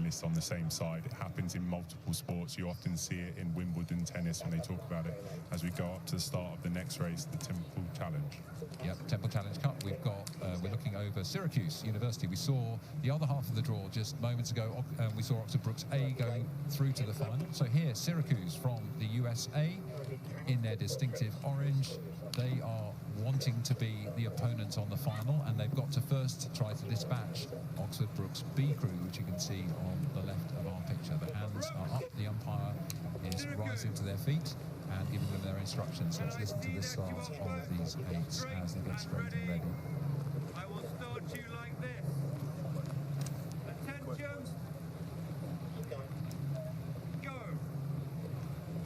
finalists on the same side. It happens in multiple sports. You often see it in Wimbledon tennis when they talk about it as we go up to the start of the next race, the Temple Challenge. Yep, Temple Challenge Cup. We're looking over Syracuse University. We saw the other half of the draw just moments ago. We saw Oxford Brookes A going through to the final. So here, Syracuse from the USA in their distinctive orange. They are wanting to be the opponents on the final, and they've got to first try to dispatch Oxford Brookes B crew, which you can see on the left of our picture. The hands are up, the umpire is rising to their feet and giving them their instructions. Let's listen to the start of these eights as they get straight and ready. I will start you like this. Attention. Go.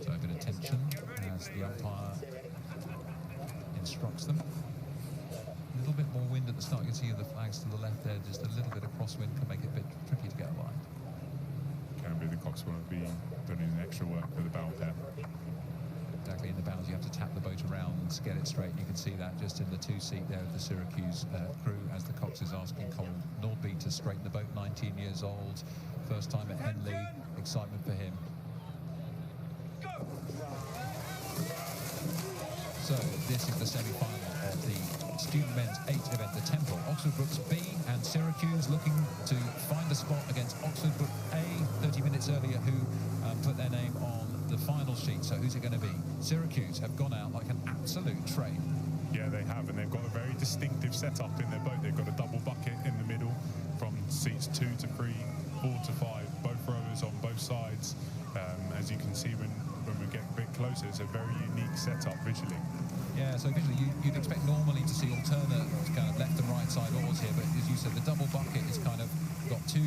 So a bit of tension as the umpire instructs them. A little bit more wind at the start. You can see the flags to the left there. Just a little bit of crosswind can make it a bit tricky to get a line. Can be. The coxswain will be putting in extra work for the bow pair. Exactly, in the bows you have to tap the boat around to get it straight. You can see that just in the two-seat there of the Syracuse crew as the cox is asking Cole Nordby to straighten the boat. 19 years old, first time at Henley. Excitement for him. So this is the semi-final of the student men's 8 event, the Temple. Oxford Brookes B and Syracuse looking to find a spot against Oxford Brookes A 30 minutes earlier, who put their name on the final sheet. So who's it going to be? Syracuse have gone out like an absolute train. Yeah, they have, and they've got a very distinctive setup in their boat. They've got a double bucket in the middle from seats 2 to 3, 4 to 5, both rowers on both sides. As you can see when we get a bit closer, it's a very unique setup visually. Yeah, so visually you'd expect normally to see alternate kind of left and right side oars here, but as you said, the double bucket is kind of got two,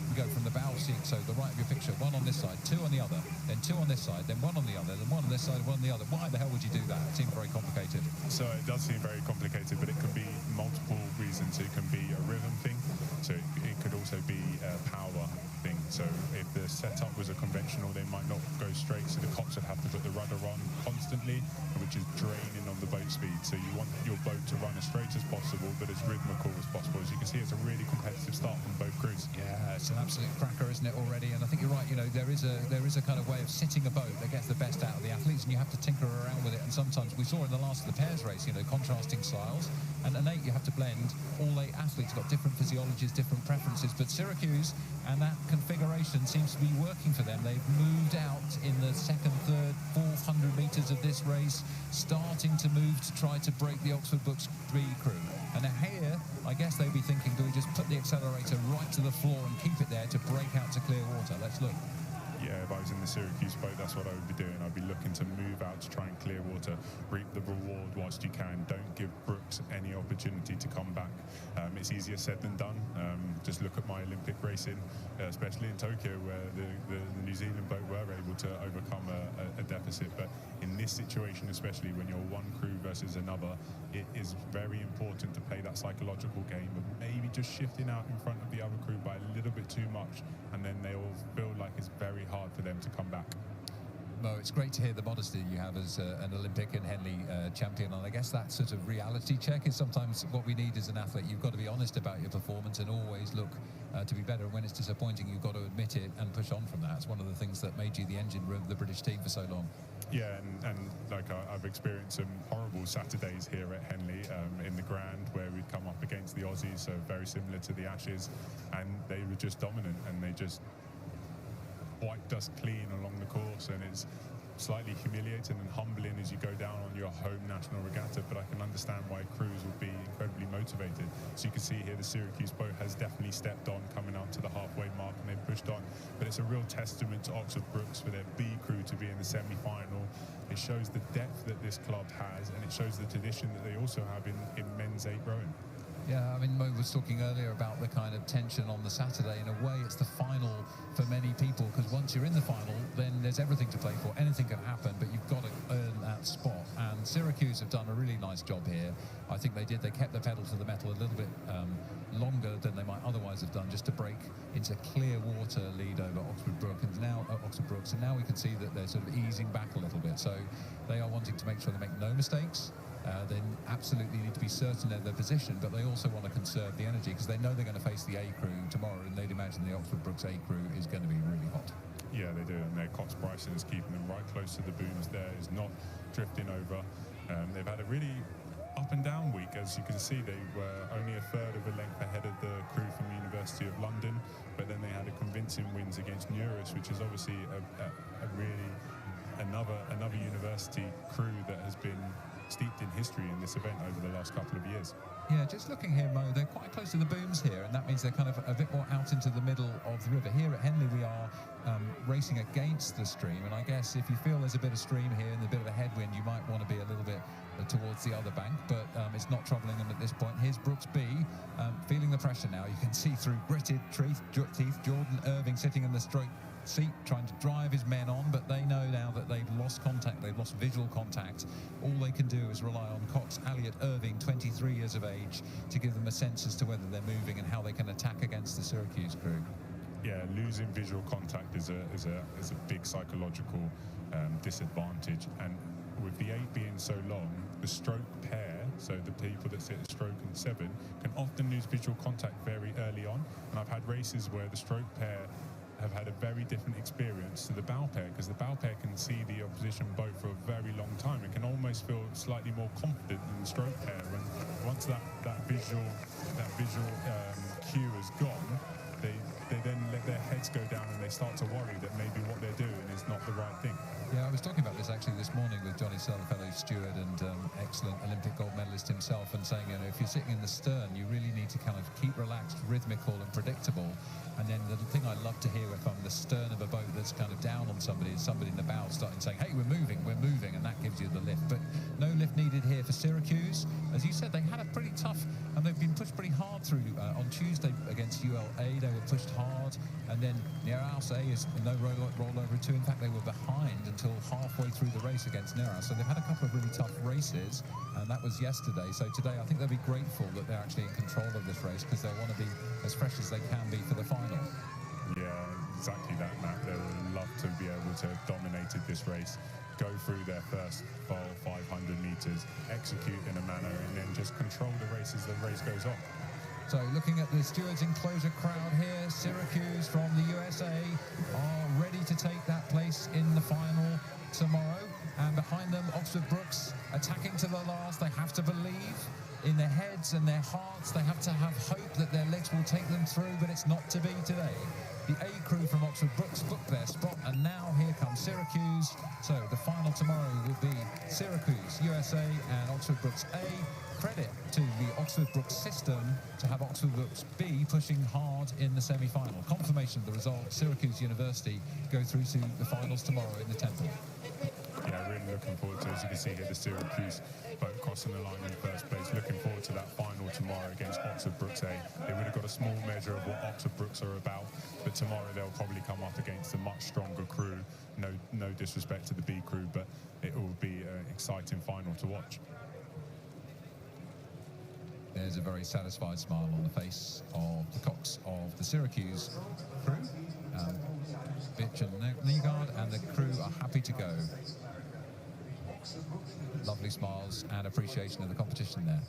we go from the bow seat, so the right of your picture, one on this side, 2 on the other, then 2 on this side, then 1 on the other, then 1 on this side, 1 on the other. Why the hell would you do that? It seems very complicated. So it does seem very complicated, but it can be multiple reasons. It can be a rhythm thing, so it could also be a power thing. So if the setup was a conventional, they might not go straight, so the cox would have to put the rudder on constantly, which is draining on the boat speed. So you want your boat to run as straight as possible, but as rhythmical as possible. As you can see, it's a really competitive start from both crews. Yeah, it's an absolute cracker, isn't it, already? And I think you're right, you know, there is a kind of way of sitting a boat that gets the best out of the athletes, and you have to tinker around with it. And sometimes we saw in the last of the pairs race, you know, contrasting styles. And an 8, you have to blend. All 8 athletes got different physiologies, different preferences. But Syracuse and that configuration seems to be working for them. They've moved out in the 2nd, 3rd, 400 metres of this race, starting to move to try to break the Oxford Brookes B crew. And now here, I guess they'd be thinking, do we just put the accelerator right to the floor and keep it there to break out to clear water? Let's look. Yeah, if I was in the Syracuse boat, that's what I would be doing. I'd be looking to move out to try and clear water, reap the reward whilst you can. Don't give Brookes any opportunity to come back. It's easier said than done. Just look at my Olympic racing, especially in Tokyo, where the New Zealand boat were able to overcome a deficit. But in this situation, especially when you're one crew versus another, it is very important to play that psychological game of maybe just shifting out in front of the other crew by a little bit too much, and then they all feel like it's very hard for them to come back. Mo, it's great to hear the modesty you have as an Olympic and Henley champion, and I guess that sort of reality check is sometimes what we need as an athlete. You've got to be honest about your performance and always look to be better. And when it's disappointing, you've got to admit it and push on from that. It's one of the things that made you the engine room of the British team for so long. Yeah, and like I've experienced some horrible Saturdays here at Henley in the Grand, where we'd come up against the Aussies, so very similar to the Ashes, and they were just dominant, and they just wiped us clean along the course, and it's slightly humiliating and humbling as you go down on your home national regatta, but I can understand why crews will be incredibly motivated. So you can see here the Syracuse boat has definitely stepped on, coming up to the halfway mark, and they've pushed on. But it's a real testament to Oxford Brookes for their B crew to be in the semi-final. It shows the depth that this club has, and it shows the tradition that they also have in men's 8 rowing. Yeah, I mean, Mo was talking earlier about the kind of tension on the Saturday. In a way, it's the final for many people, because once you're in the final, then there's everything to play for. Anything can happen, but you've got to earn that spot. And Syracuse have done a really nice job here. I think they did. They kept the pedal to the metal a little bit longer than they might otherwise have done, just to break into clear water lead over Oxford Brookes. And now we can see that they're sort of easing back a little bit. So they are wanting to make sure they make no mistakes. they absolutely need to be certain of their position, but they also want to conserve the energy because they know they're going to face the A crew tomorrow, and they'd imagine the Oxford Brookes A crew is going to be really hot. Yeah, they do, and their Cox Bryson is keeping them right close to the booms there, is not drifting over. They've had a really up and down week. As you can see, they were only a third of a length ahead of the crew from the University of London, but then they had a convincing wins against Neurus, which is obviously a really another university crew that has been steeped in history in this event over the last couple of years. Yeah, just looking here, Mo, they're quite close to the booms here, and that means they're kind of a bit more out into the middle of the river. Here at Henley, we are racing against the stream, and I guess if you feel there's a bit of stream here and a bit of a headwind, you might want to be a little bit towards the other bank, but it's not troubling them at this point. Here's Brookes B, feeling the pressure now. You can see through gritted teeth, Jordan Irving sitting in the stroke seat trying to drive his men on, but they know now that they've lost contact, they've lost visual contact. All they can do is rely on Cox, Elliott, Irving, 23 years of age, to give them a sense as to whether they're moving and how they can attack against the Syracuse crew. Yeah, losing visual contact is a big psychological disadvantage, and with the 8 being so long, the stroke pair, so the people that sit at stroke and 7, can often lose visual contact very early on. And I've had races where the stroke pair have had a very different experience to the bow pair, because the bow pair can see the opposition boat for a very long time and can almost feel slightly more confident than the stroke pair. And once that visual cue is gone, they then let their heads go down and they start to worry that maybe what they're doing is not the right thing. Yeah, I was talking about this actually this morning with Johnny Searle, fellow steward and excellent Olympic gold medalist himself, and saying, you know, if you're sitting in the stern, you really need to kind of keep relaxed, rhythmical and predictable. And then the thing I love to hear if I'm the stern of a boat that's kind of down on somebody is somebody in the bow starting saying, hey, we're moving, and that gives you the lift. But no lift needed here for Syracuse. As you said, they had a pretty tough, and they've been pushed pretty hard through on Tuesday against ULA. They were pushed hard, and then Nereus A is no rollover too. In fact, they were behind until halfway through the race against Nereus. So they've had a couple of really tough races, and that was yesterday. So today, I think they'll be grateful that they're actually in control of this race, because they want to be as fresh as they can be for the final. Yeah, exactly that, Matt. They would love to be able to have dominated this race, go through their first 500 metres, execute in a manner, and then just control the race as the race goes on. So looking at the stewards enclosure crowd here, Syracuse from the USA are ready to take that place in the final tomorrow. And behind them, Oxford Brookes attacking to the last. They have to believe in their heads and their hearts. They have to have hope that their legs will take them through, but it's not to be today. The A crew from Oxford Brookes booked their spot, and now here comes Syracuse. So the final tomorrow will be Syracuse, USA, and Oxford Brookes A. Credit to the Oxford Brookes system to have Oxford Brookes B pushing hard in the semi-final. Confirmation of the result, Syracuse University go through to the finals tomorrow in the Temple. Yeah, really looking forward to it. As you can see here, the Syracuse boat crossing the line in first place. Looking forward to that final tomorrow against Oxford Brookes A. They would have got a small measure of what Oxford Brookes are about, but tomorrow they'll probably come up against a much stronger crew. No disrespect to the B crew, but it will be an exciting final to watch. There's a very satisfied smile on the face of the Cox of the Syracuse crew. Bitch and Nygaard and the crew are happy to go. Lovely smiles and appreciation of the competition there.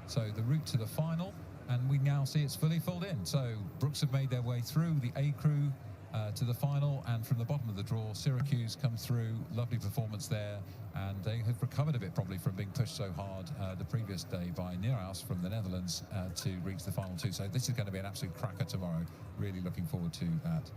So the route to the final, and we now see it's fully filled in. So Brookes have made their way through, the A crew to the final, and from the bottom of the draw, Syracuse come through. Lovely performance there, and they have recovered a bit probably from being pushed so hard the previous day by Nereus from the Netherlands to reach the final two. So this is going to be an absolute cracker tomorrow. Really looking forward to that.